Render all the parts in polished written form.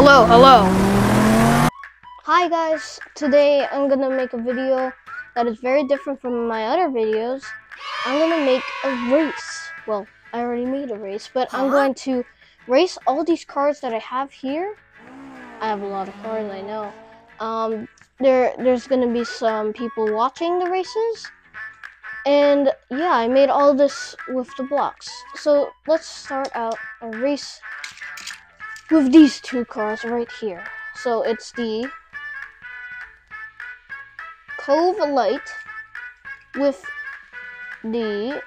Hello. Hi guys, today I'm gonna make a video that is very different from my other videos. I'm gonna make a race. Well, I already made a race, but I'm going to race all these cars that I have here. I have a lot of cars, I know. There's gonna be some people watching the races. And yeah, I made all this with the blocks. So let's start out a race with these two cars right here. So it's the Cove Light with the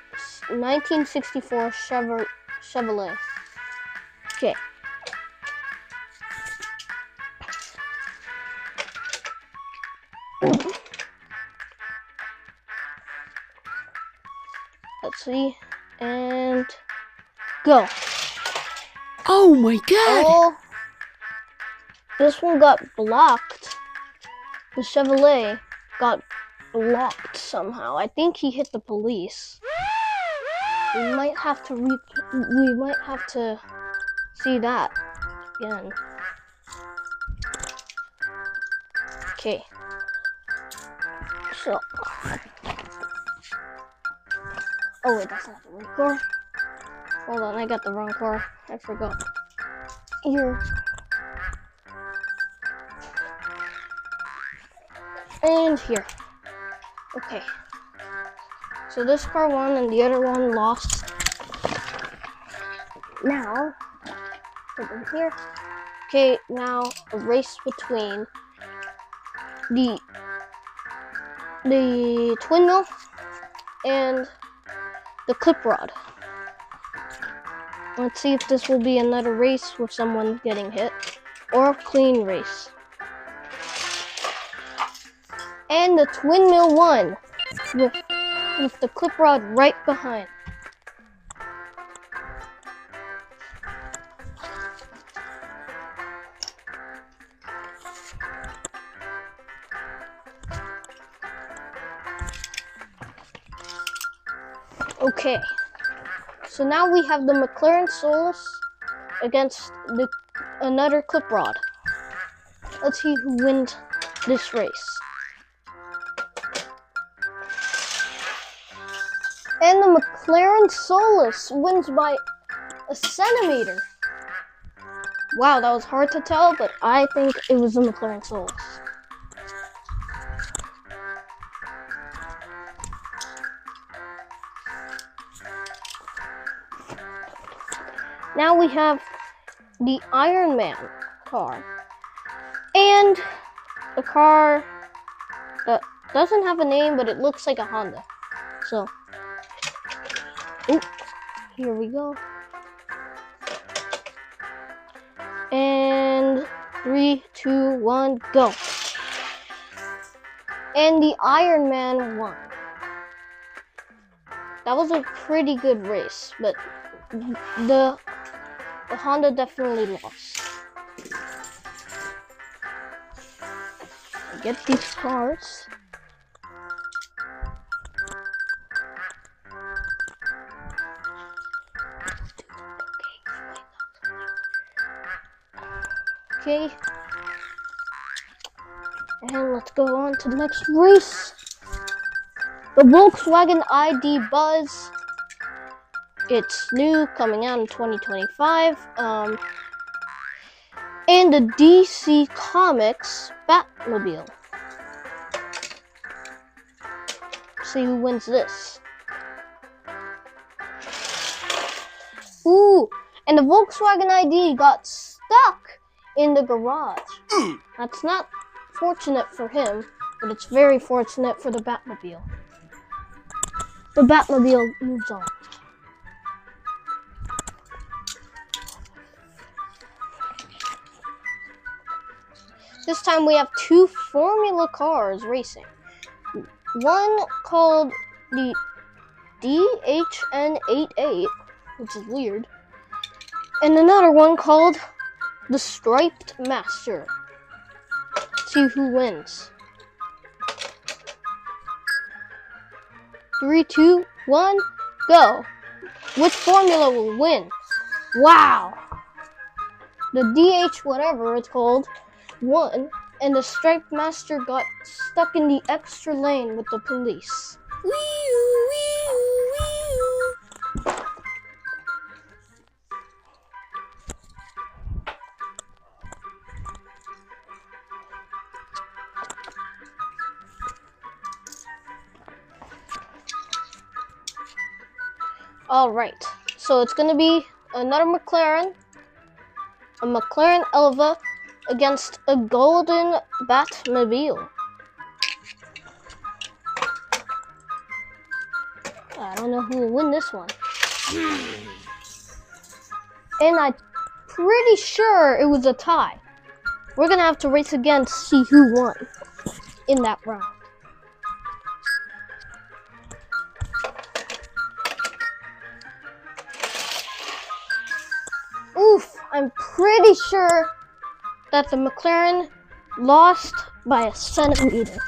1964 Chevrolet. Okay. Let's see. And go. Oh my god! Oh, this one got blocked. The Chevrolet got blocked somehow. I think he hit the police. We might have to see that again. Okay. So. Oh wait, that's not the right car. Hold on, I got the wrong car. I forgot. Here. And here. Okay. So this car won and the other one lost. Now, put them here. Okay, now a race between the twin mill and the clip rod. Let's see if this will be another race with someone getting hit or a clean race. And the twin mill won with the clip rod right behind. Okay, so now we have the McLaren Solus against another clip rod. Let's see who wins this race. And the McLaren Solus wins by a centimeter. Wow, that was hard to tell, but I think it was the McLaren Solus. Now we have the Iron Man car. And a car that doesn't have a name, but it looks like a Honda. So, here we go. And 3, 2, 1, go. And the Iron Man won. That was a pretty good race, but the Honda definitely lost. Get these cars. Okay. And let's go on to the next race. The Volkswagen ID Buzz. It's new, coming out in 2025. And the DC Comics Batmobile. See who wins this. Ooh, and the Volkswagen ID got stuck in the garage. That's not fortunate for him, but it's very fortunate for the Batmobile. The Batmobile moves on. This time we have two Formula cars racing. One called the DHN88, which is weird, and another one called the Striped Master. Let's see who wins. 3, 2, 1, go. Which formula will win? Wow. the DH whatever it's called won, and the Striped Master got stuck in the extra lane with the police. Alright, so it's gonna be another McLaren, a McLaren Elva against a golden Batmobile. I don't know who will win this one. And I'm pretty sure it was a tie. We're gonna have to race again to see who won in that round. Oof, I'm pretty sure that the McLaren lost by a centimeter.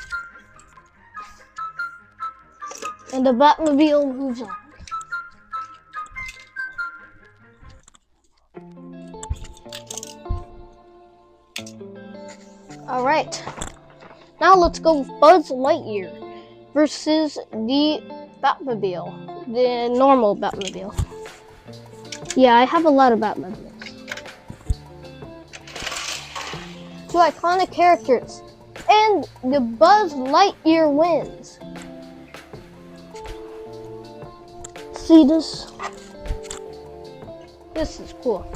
And the Batmobile moves on. Alright, now let's go Buzz Lightyear versus the Batmobile, the normal Batmobile. Yeah, I have a lot of Batmobiles. Two iconic characters, and the Buzz Lightyear wins. See this? This is cool.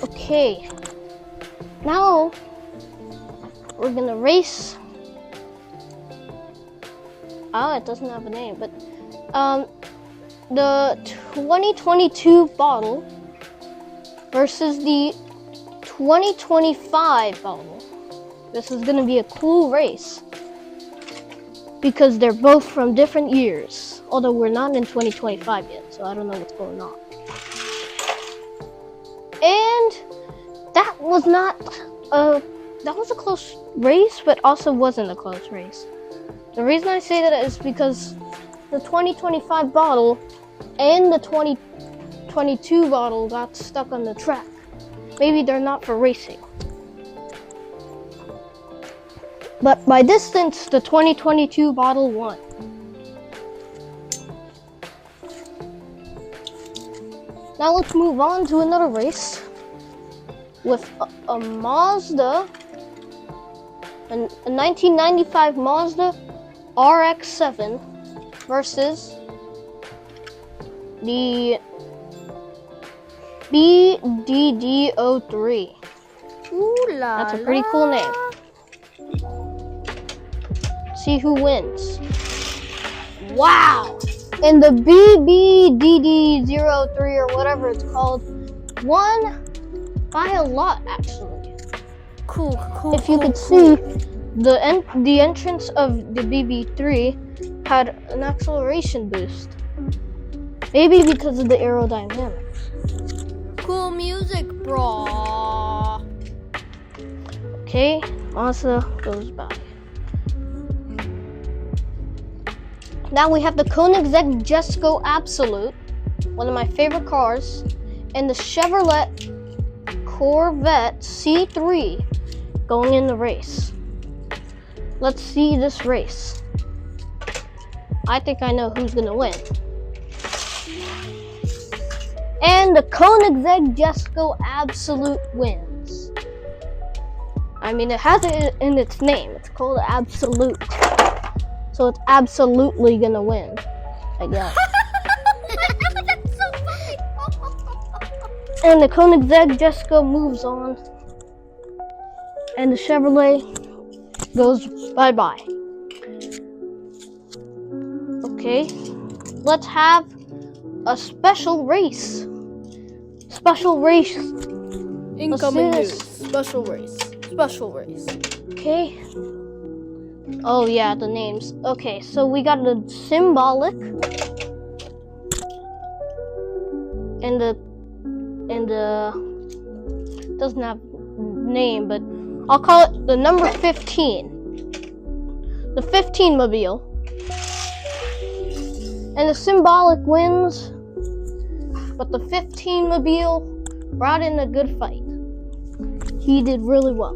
Okay. Now we're gonna race. Oh, it doesn't have a name, but the 2022 bottle versus the 2025 bottle. This is gonna be a cool race because they're both from different years. Although we're not in 2025 yet, so I don't know what's going on. And that was a close race, but also wasn't a close race. The reason I say that is because the 2025 bottle and the 2022 bottle got stuck on the track. Maybe they're not for racing. But by distance, the 2022 bottle won. Now let's move on to another race with a Mazda, a 1995 Mazda RX-7 versus the BDD03. That's a pretty cool name. See who wins. Wow! And the BBDD03 or whatever it's called won by a lot, actually. Cool. If you could see, the entrance of the BB3 had an acceleration boost. Maybe because of the aerodynamics. Cool music, bro. Okay, Mazda goes by. Now we have the Koenigsegg Jesko Absolute, one of my favorite cars, and the Chevrolet Corvette C3 going in the race. Let's see this race. I think I know who's gonna win. And the Koenigsegg Jesko Absolute wins. I mean, it has it in its name. It's called Absolute. So it's absolutely gonna win, I guess. That's so funny. And the Koenigsegg Jesko moves on. And the Chevrolet goes bye-bye. Okay, let's have a special race. Incoming news. Special race. Okay. Oh yeah, the names. Okay, so we got the Symbolic and the doesn't have name, but I'll call it the number 15. The 15 mobile. And the Symbolic wins but the 15 Mobile brought in a good fight. He did really well.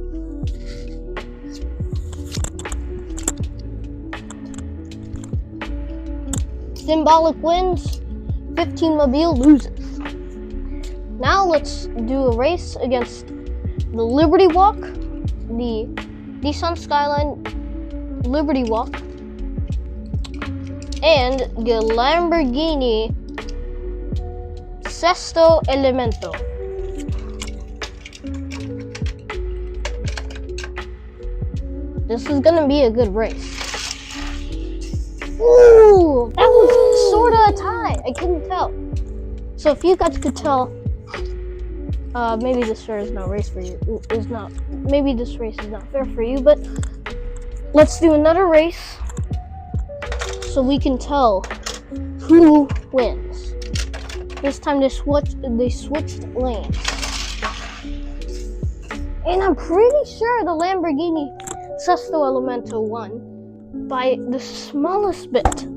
Symbolic wins, 15 Mobile loses. Now let's do a race against the Liberty Walk, the Nissan Skyline Liberty Walk, and the Lamborghini Sesto Elemento. This is gonna be a good race. Ooh, that was sort of a tie. I couldn't tell. So if you guys could tell, maybe this race is not race for you. Maybe this race is not fair for you. But let's do another race so we can tell who wins. This time they switched lanes, and I'm pretty sure the Lamborghini Sesto Elemento won by the smallest bit.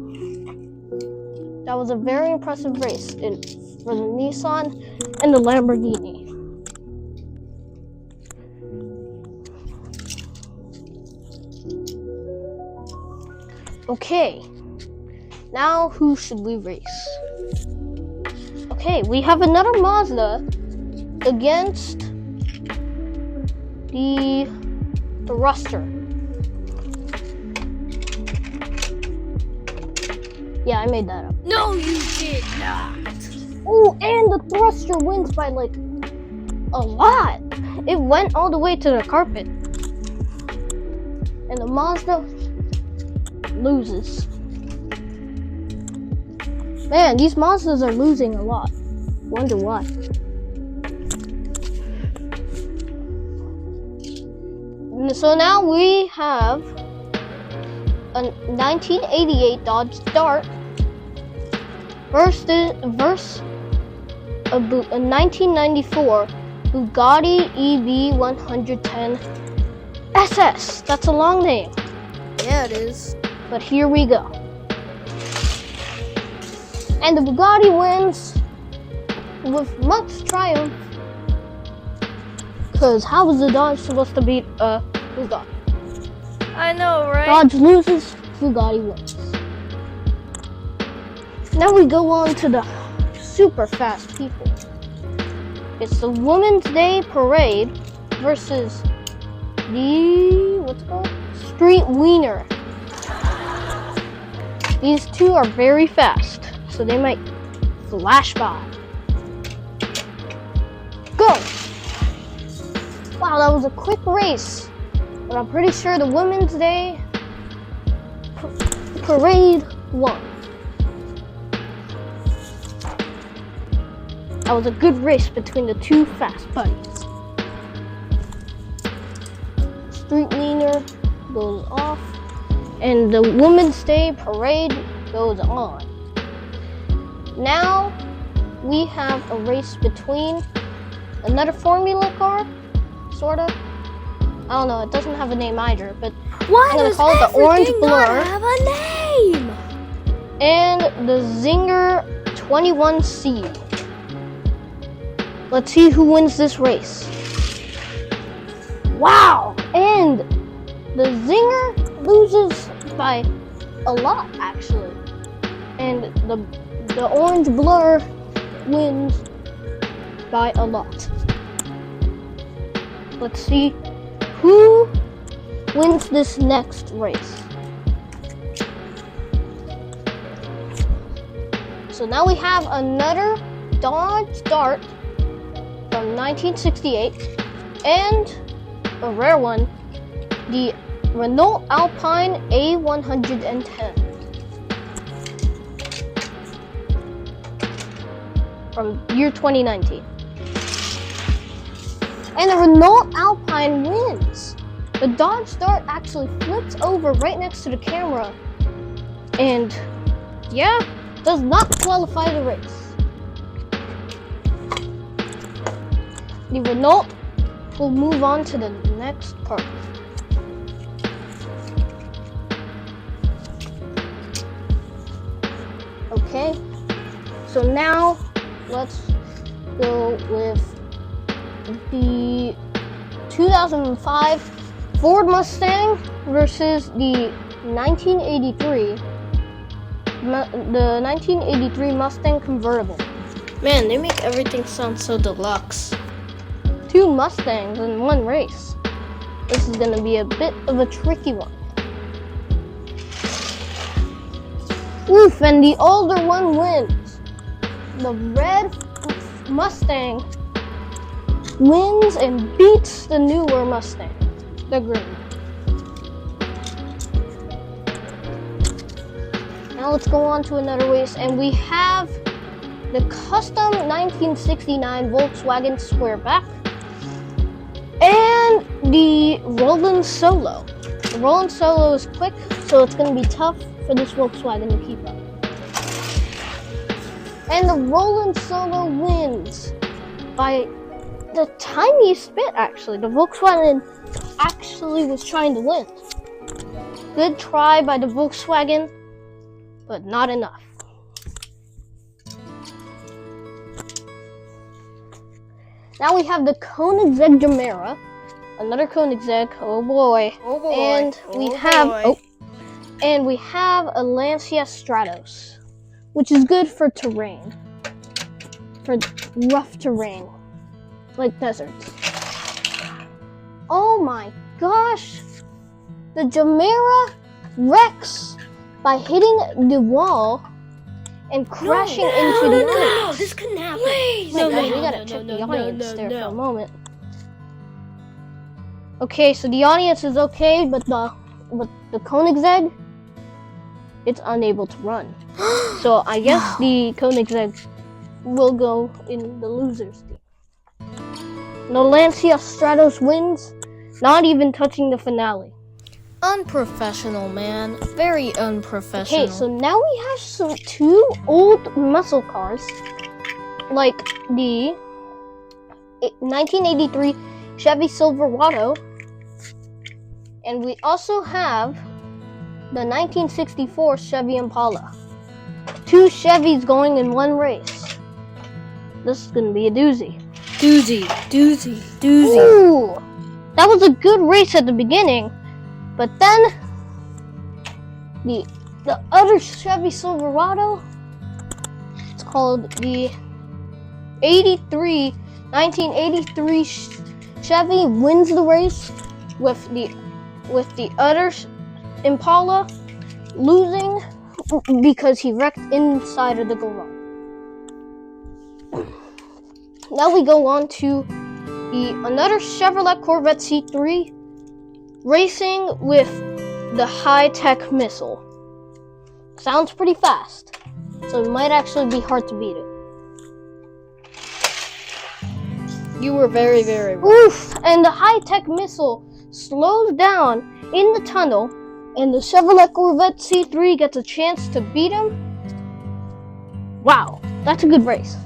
That was a very impressive race for the Nissan and the Lamborghini. Okay, now who should we race? Okay, we have another Mazda against the Thruster. Yeah, I made that up. No, you did not. Oh, and the Thruster wins by like a lot. It went all the way to the carpet. And the Mazda loses. Man, these Mazdas are losing a lot. Wonder why. So now we have a 1988 Dodge Dart versus a 1994 Bugatti EB110 SS. That's a long name. Yeah, it is. But here we go. And the Bugatti wins with much triumph. Because how was the Dodge supposed to beat a Bugatti? I know, right? Dodge loses, Bugatti wins. Now we go on to the super fast people. It's the Women's Day Parade versus the, what's it called? Street Wiener. These two are very fast, so they might flash by. Go! Wow, that was a quick race. But I'm pretty sure the Women's Day Parade won. That was a good race between the two fast buddies. Street Wiener goes off, and the Women's Day Parade goes on. Now we have a race between another Formula car, sorta. I don't know, it doesn't have a name either, but Why I'm gonna does call it the Orange everything Blur not have a name? and the Zinger 21C. Let's see who wins this race. Wow! And the Zinger loses by a lot, actually. And the Orange Blur wins by a lot. Let's see who wins this next race. So now we have another Dodge Dart from 1968 and a rare one, the Renault Alpine A110 from year 2019. And the Renault Alpine wins. The Dodge Dart actually flips over right next to the camera and, yeah, does not qualify the race. The Renault will move on to the next part. Okay, so now let's go with the 2005 Ford Mustang versus the 1983 Mustang convertible. Man, they make everything sound so deluxe. 2 Mustangs in one race. This is gonna be a bit of a tricky one. Oof, and the older one wins. The red Mustang wins and beats the newer Mustang, the green. Now let's go on to another race, and we have the custom 1969 Volkswagen Squareback and the Roland Solo. The Roland Solo is quick, so it's going to be tough for this Volkswagen to keep up. And the Roland Solo wins by the tiniest bit, actually. The Volkswagen actually was trying to win. Good try by the Volkswagen, but not enough. Now we have the Koenigsegg Gemera, another Koenigsegg. Oh boy! And we have a Lancia Stratos, which is good for terrain, for rough terrain, like deserts. Oh my gosh! The Gemera wrecks by hitting the wall and crashing into the audience. No, this couldn't happen. We gotta check the audience there for a moment. Okay, so the audience is okay, but the Koenigsegg, it's unable to run. So I guess the Koenigsegg will go in the losers team. The Lancia Stratos wins, not even touching the finale. Unprofessional, man. Very unprofessional. Okay, so now we have some 2 old muscle cars, like the 1983 Chevy Silverado, and we also have the 1964 Chevy Impala. 2 Chevys going in one race. This is gonna be a doozy. Doozy. Ooh, that was a good race at the beginning. But then, the other Chevy Silverado, it's called the 1983 Chevy, wins the race with the other Impala losing because he wrecked inside of the garage. Now we go on to another Chevrolet Corvette C3 racing with the high-tech missile. Sounds pretty fast, so it might actually be hard to beat it. You were very, very wrong. Oof! And the high-tech missile slows down in the tunnel, and the Chevrolet Corvette C3 gets a chance to beat him. Wow, that's a good race.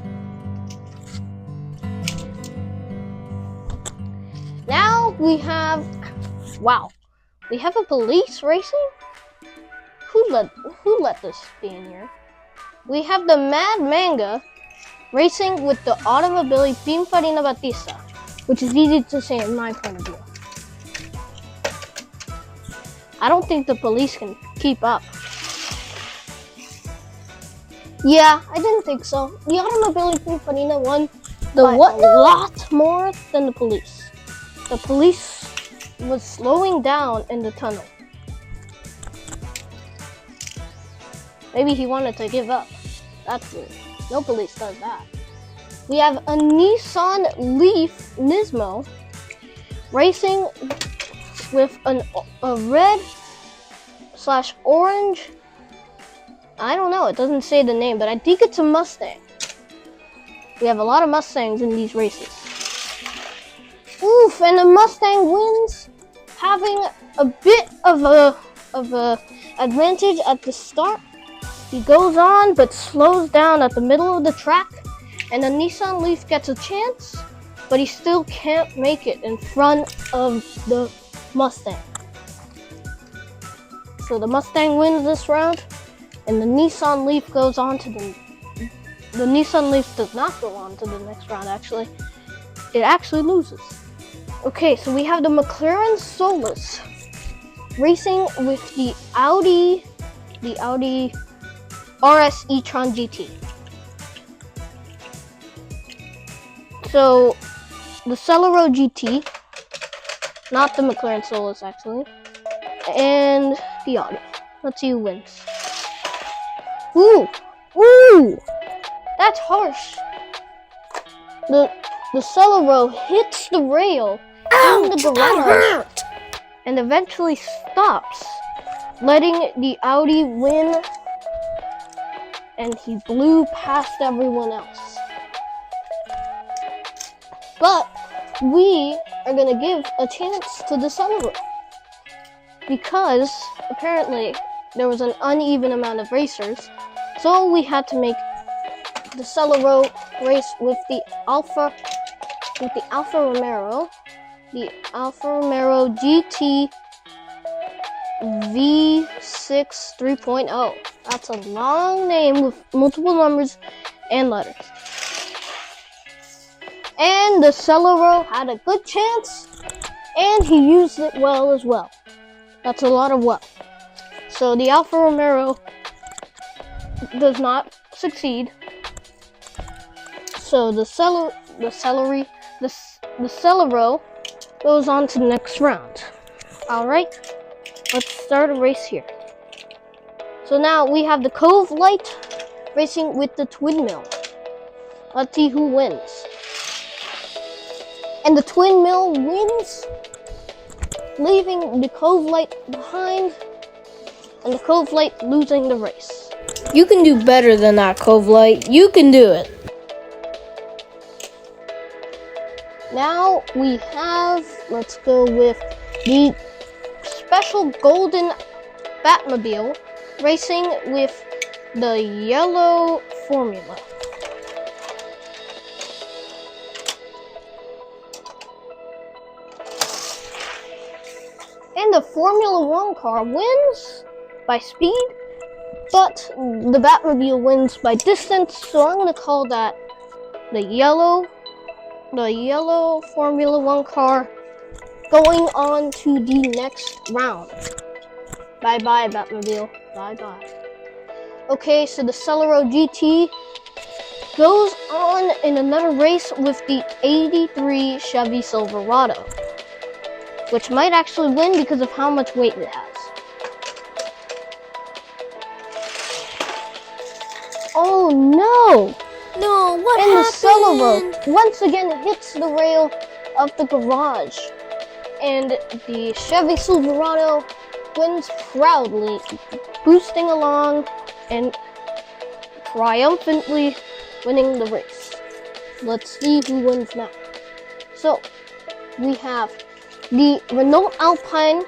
Now we have a police racing? Who let this be in here? We have the Mad Manga racing with the Automobili Pininfarina Battista, which is easy to say in my point of view. I don't think the police can keep up. Yeah, I didn't think so. The Automobili Pininfarina won by a lot more than the police. The police was slowing down in the tunnel. Maybe he wanted to give up. That's it. No police does that. We have a Nissan Leaf Nismo racing with a red/orange. I don't know. It doesn't say the name, but I think it's a Mustang. We have a lot of Mustangs in these races. Oof, and the Mustang wins, having a bit of a advantage at the start. He goes on, but slows down at the middle of the track, and the Nissan Leaf gets a chance, but he still can't make it in front of the Mustang. So the Mustang wins this round, and the Nissan Leaf goes on to the Nissan Leaf does not go on to the next round, actually. It actually loses. Okay, so we have the McLaren Solus racing with the Audi RS e-tron GT. So the Celerio GT, not the McLaren Solus actually, and the Audi. Let's see who wins. Ooh, that's harsh. The Celerio hits the rail in the garage and eventually stops, letting the Audi win, and he blew past everyone else. But we are gonna give a chance to the Celerio because apparently there was an uneven amount of racers, so we had to make the Celerio race with the Alfa Romero, the Alfa Romero GT V6 3.0. That's a long name with multiple numbers and letters. And the Celerio had a good chance, and he used it well as well. That's a lot of well. So the Alfa Romero does not succeed. So the Celerio goes on to the next round. Alright, let's start a race here. So now we have the Cove Light racing with the Twin Mill. Let's see who wins. And the Twin Mill wins, leaving the Cove Light behind, and the Cove Light losing the race. You can do better than that, Cove Light. You can do it. Now we have, let's go with the special golden Batmobile racing with the yellow Formula. And the Formula 1 car wins by speed, but the Batmobile wins by distance, so I'm going to call that the yellow Formula 1 car going on to the next round. Bye-bye, Batmobile. Bye-bye. Okay, so the Celerio GT goes on in another race with the 83 Chevy Silverado, which might actually win because of how much weight it has. Oh no! No, what And happened? the Celerio once again hits the rail of the garage, and the Chevy Silverado wins proudly, boosting along and triumphantly winning the race. Let's see who wins now. So, we have the Renault Alpine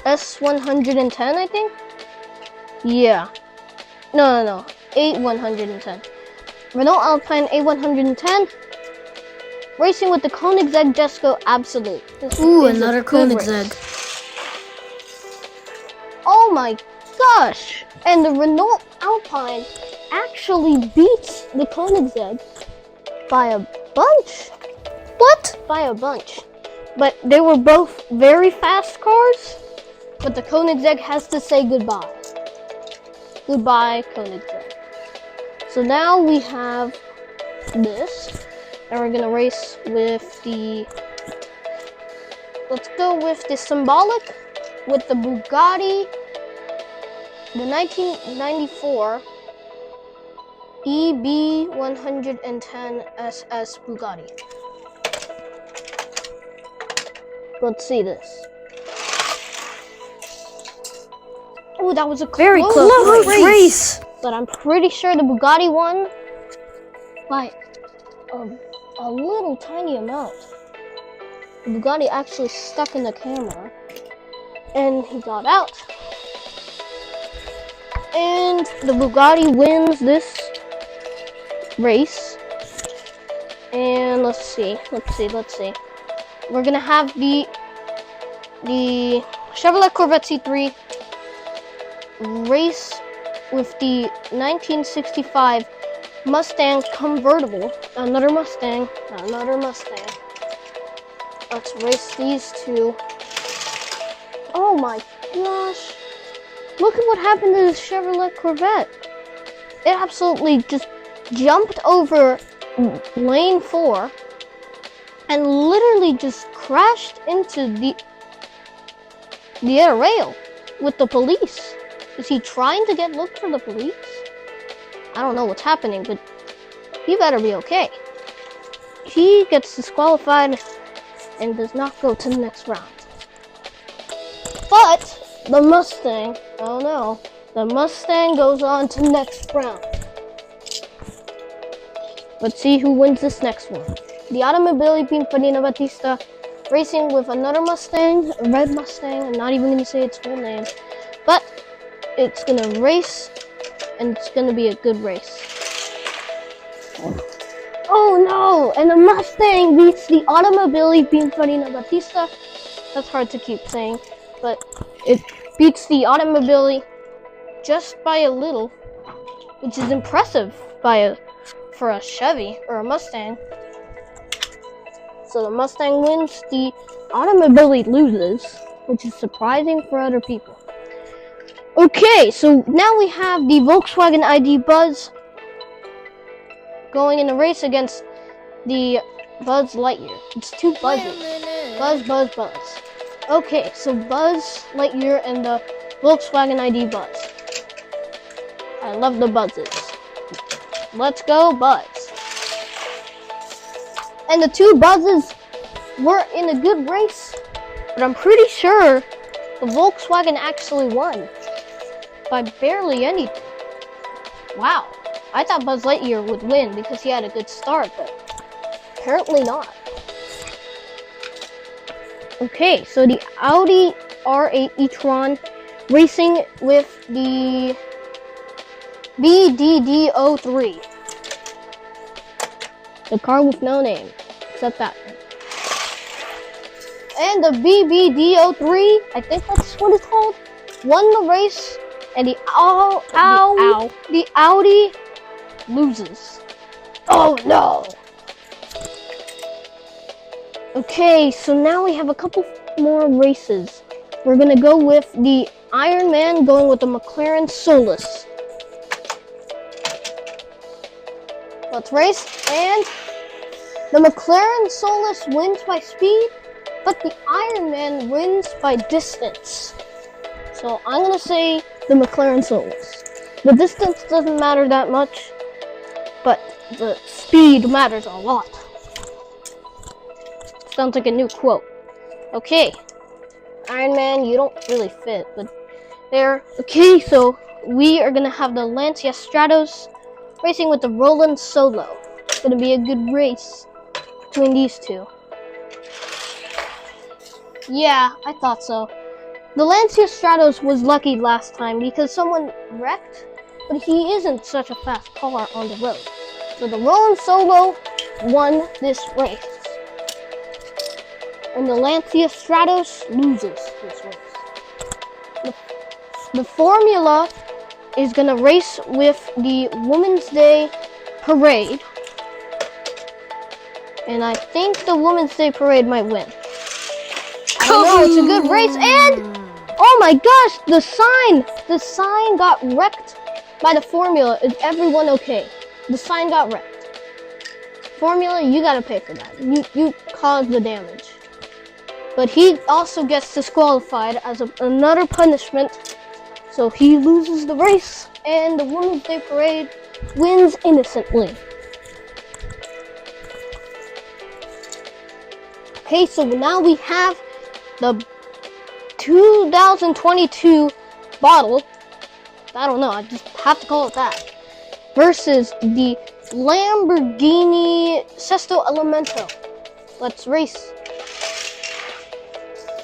S110, I think? Yeah. No. A110. Renault Alpine A110 racing with the Koenigsegg Jesko Absolute. Ooh, another Koenigsegg. Oh my gosh! And the Renault Alpine actually beats the Koenigsegg by a bunch. What? By a bunch. But they were both very fast cars, but the Koenigsegg has to say goodbye. Goodbye, Koenigsegg. So now we have this, and we're gonna race with the, let's go with the symbolic, with the Bugatti, the 1994 EB110 SS Bugatti. Let's see this. Oh, that was a Very close race. But I'm pretty sure the Bugatti won by a little tiny amount. The Bugatti actually stuck in the camera, and he got out. And the Bugatti wins this race. And let's see. We're gonna have the Chevrolet Corvette C3 race with the 1965 Mustang convertible. Another Mustang. Another Mustang. Let's race these two. Oh my gosh. Look at what happened to the Chevrolet Corvette. It absolutely just jumped over lane 4 and literally just crashed into the other rail with the police. Is he trying to look for the police? I don't know what's happening, but he better be okay. He gets disqualified and does not go to the next round. But the Mustang, oh no, the Mustang goes on to next round. Let's see who wins this next one. The Automobili Pininfarina Battista racing with another Mustang, a red Mustang. I'm not even going to say its full name, but it's going to race, and it's going to be a good race. Oh no! And the Mustang beats the Automobili Pininfarina Battista. That's hard to keep saying, but it beats the Automobili just by a little, which is impressive for a Chevy or a Mustang. So the Mustang wins, the Automobili loses, which is surprising for other people. Okay, so now we have the Volkswagen ID Buzz going in a race against the Buzz Lightyear. It's two Buzzes. Buzz, Buzz, Buzz. Okay, so Buzz Lightyear and the Volkswagen ID Buzz. I love the Buzzes. Let's go, Buzz. And the two Buzzes were in a good race, but I'm pretty sure the Volkswagen actually won by barely anything. Wow, I thought Buzz Lightyear would win because he had a good start, but apparently not. Okay, so the Audi R8 e-tron racing with the BDD03. The car with no name, except that one. And the BBD03, I think that's what it's called, won the race, and the Audi loses. Oh no! Okay, so now we have a couple more races. We're gonna go with the Iron Man going with the McLaren Solus. Let's race, and the McLaren Solus wins by speed, but the Iron Man wins by distance. So I'm gonna say the McLaren Solus. The distance doesn't matter that much, but the speed matters a lot. Sounds like a new quote. Okay, Iron Man, you don't really fit, but there. Okay, so we are gonna have the Lancia Stratos racing with the Roland Solo. It's gonna be a good race between these two. Yeah, I thought so. The Lancia Stratos was lucky last time because someone wrecked, but he isn't such a fast car on the road. So the Roland Solo won this race. And the Lancia Stratos loses this race. The Formula is gonna race with the Women's Day Parade. And I think the Women's Day Parade might win. I don't know, it's a good race, and oh my gosh, the sign got wrecked by the Formula. Is everyone okay? The sign got wrecked. Formula, you gotta pay for that. You caused the damage. But he also gets disqualified as another punishment. So he loses the race, and the Women's Day Parade wins innocently. Okay, so now we have the 2022 bottle. I don't know, I just have to call it that. Versus the Lamborghini Sesto Elemento. Let's race.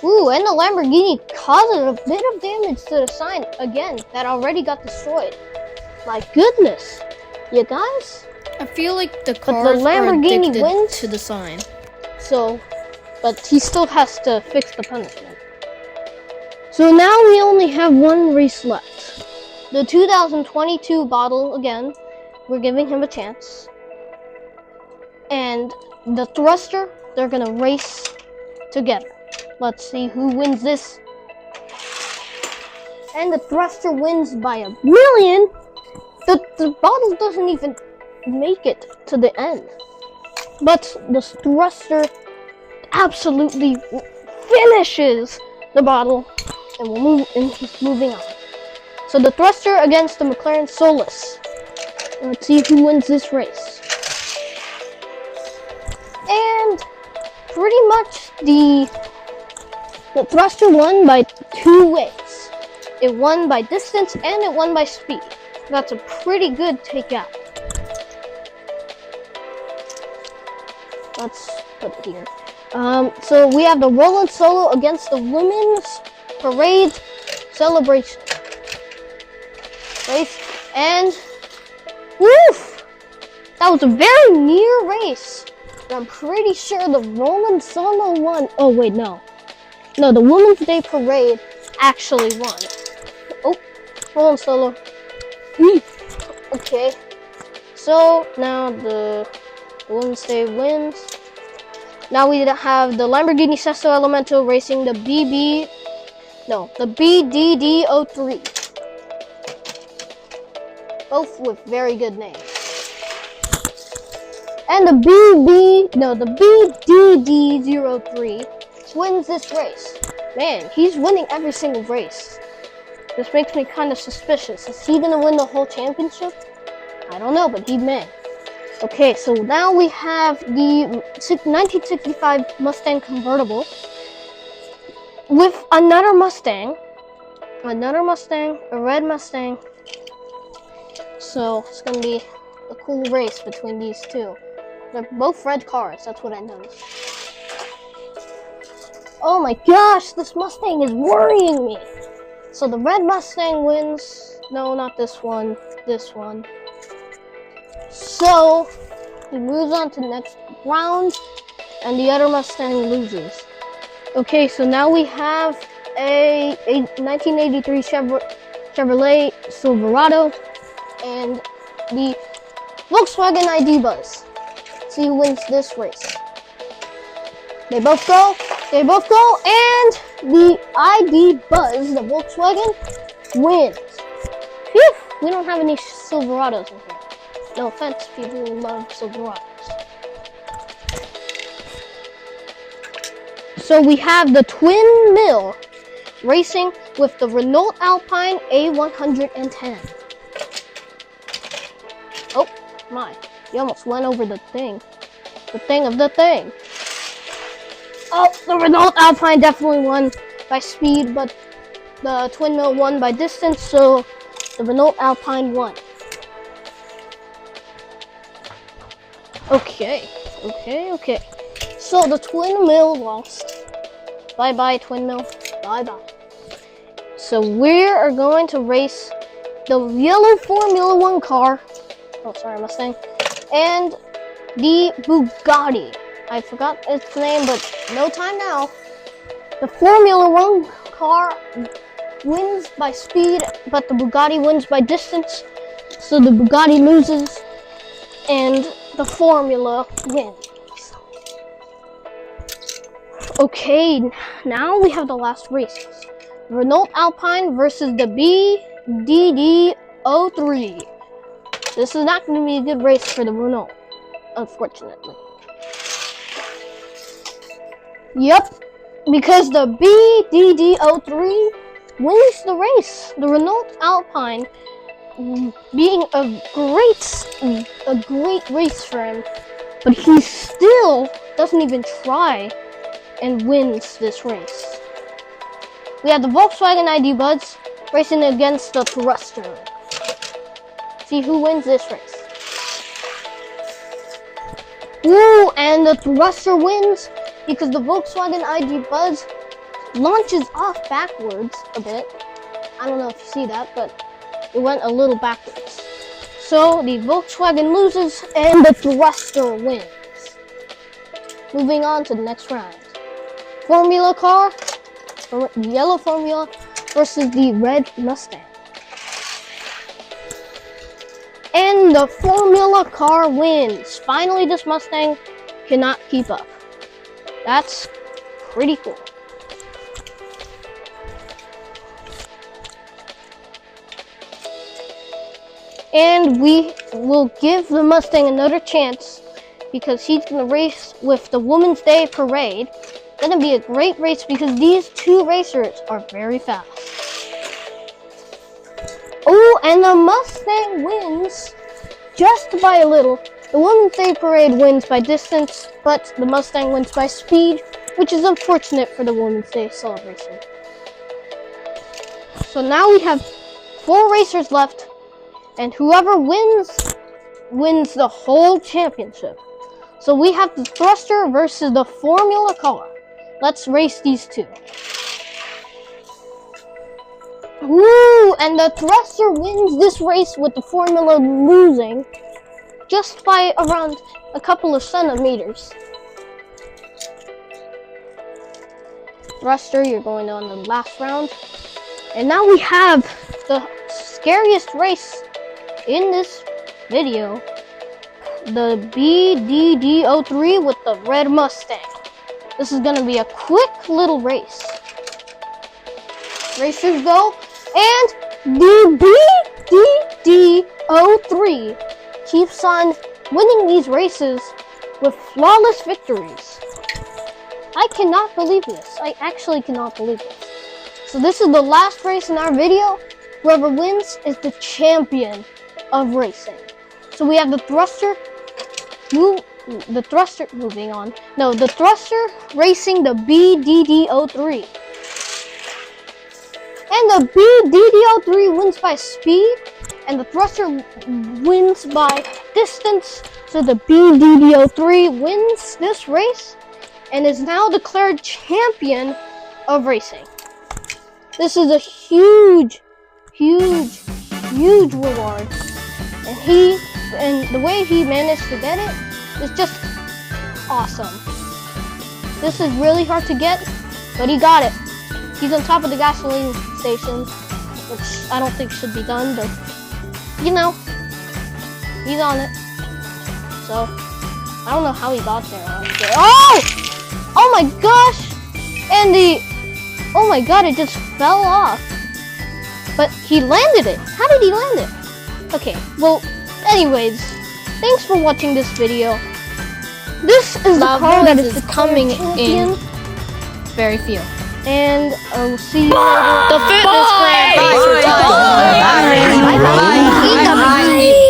Ooh, and the Lamborghini causes a bit of damage to the sign again that already got destroyed. My goodness, you guys. I feel like the cars are Lamborghini addicted wins to the sign. So, but he still has to fix the punishment. So now we only have one race left. The 2022 bottle again we're giving him a chance. And the thruster, they're gonna race together. Let's see who wins this. And the thruster wins by 1,000,000. The bottle doesn't even make it to the end. But the thruster absolutely finishes the bottle, and he's moving on. So the thruster against the McLaren Solus. Let's see who wins this race. And pretty much the thruster won by 2 ways. It won by distance and it won by speed. That's a pretty good takeout. Let's put it here. So we have the Roland Solo against the Women's Parade Celebration race, and woof! That was a very near race. And I'm pretty sure the Roland Solo won. Oh wait, no, the Women's Day Parade actually won. Oh, Roland Solo. Okay, so now the Women's Day wins. Now we have the Lamborghini Sesto Elemento racing the BDD03. Both with very good names. And the BDD03 wins this race. Man, he's winning every single race. This makes me kind of suspicious. Is he gonna win the whole championship? I don't know, but he may. Okay, so now we have the 1965 Mustang convertible with another Mustang, a red Mustang. So it's gonna be a cool race between these two. They're both red cars, that's what I noticed. Oh my gosh, this Mustang is worrying me. So the red Mustang wins. No, not this one, this one. So he moves on to the next round, and the other Mustang loses. Okay, so now we have a 1983 Chevrolet Silverado and the Volkswagen ID Buzz. Let's see who wins this race. They both go, and the ID Buzz, the Volkswagen, wins. Phew, we don't have any Silverados in here. No offense, people who love Silverados. So we have the Twin Mill racing with the Renault Alpine A110. Oh my, you almost went over the thing. The thing of the thing. Oh, the Renault Alpine definitely won by speed, but the Twin Mill won by distance, so the Renault Alpine won. Okay. So the Twin Mill lost. Bye-bye, Twin Mill. Bye-bye. So we are going to race the yellow Formula One car. Oh, sorry, Mustang. And the Bugatti. I forgot its name, but no time now. The Formula One car wins by speed, but the Bugatti wins by distance. So the Bugatti loses, and the Formula wins. Okay, now we have the last races. Renault Alpine versus the BDD03. This is not going to be a good race for the Renault, unfortunately. Yep, because the BDD03 wins the race. The Renault Alpine, being a great race for him, but he still doesn't even try and wins this race. We have the Volkswagen ID Buzz racing against the Thruster. See who wins this race. Ooh, and the Thruster wins because the Volkswagen ID Buzz launches off backwards a bit. I don't know if you see that, but it went a little backwards. So the Volkswagen loses and the Thruster wins. Moving on to the next round. Formula car, yellow Formula versus the red Mustang. And the Formula car wins. Finally, this Mustang cannot keep up. That's pretty cool. And we will give the Mustang another chance because he's going to race with the Women's Day Parade. It's going to be a great race because these two racers are very fast. Oh, and the Mustang wins just by a little. The Women's Day Parade wins by distance, but the Mustang wins by speed, which is unfortunate for the Women's Day celebration. So now we have 4 racers left, and whoever wins the whole championship. So we have the Thruster versus the Formula car. Let's race these two. Woo! And the Thruster wins this race with the Formula losing just by around a couple of centimeters. Thruster, you're going on the last round. And now we have the scariest race in this video, the BDD03 with the red Mustang. This is going to be a quick little race. Racers go, and the BDD03 keeps on winning these races with flawless victories. I cannot believe this. I actually cannot believe this. So this is the last race in our video. Whoever wins is the champion of racing. So we have the Thruster racing the BDD03. And the BDD03 wins by speed, and the Thruster wins by distance. So the BDD03 wins this race and is now declared champion of racing. This is a huge reward. And the way he managed to get it is just awesome. This is really hard to get, but he got it. He's on top of the gasoline station, which I don't think should be done, but you know, he's on it. So I don't know how he got there, honestly. Oh my gosh! And oh my god, it just fell off. But he landed it. How did he land it? Okay, well, anyways, thanks for watching this video. This is the car that is coming in Very few. and I'll see you later. The fitness grand. Bye. Bye. Bye. Bye. Bye. Bye. Bye.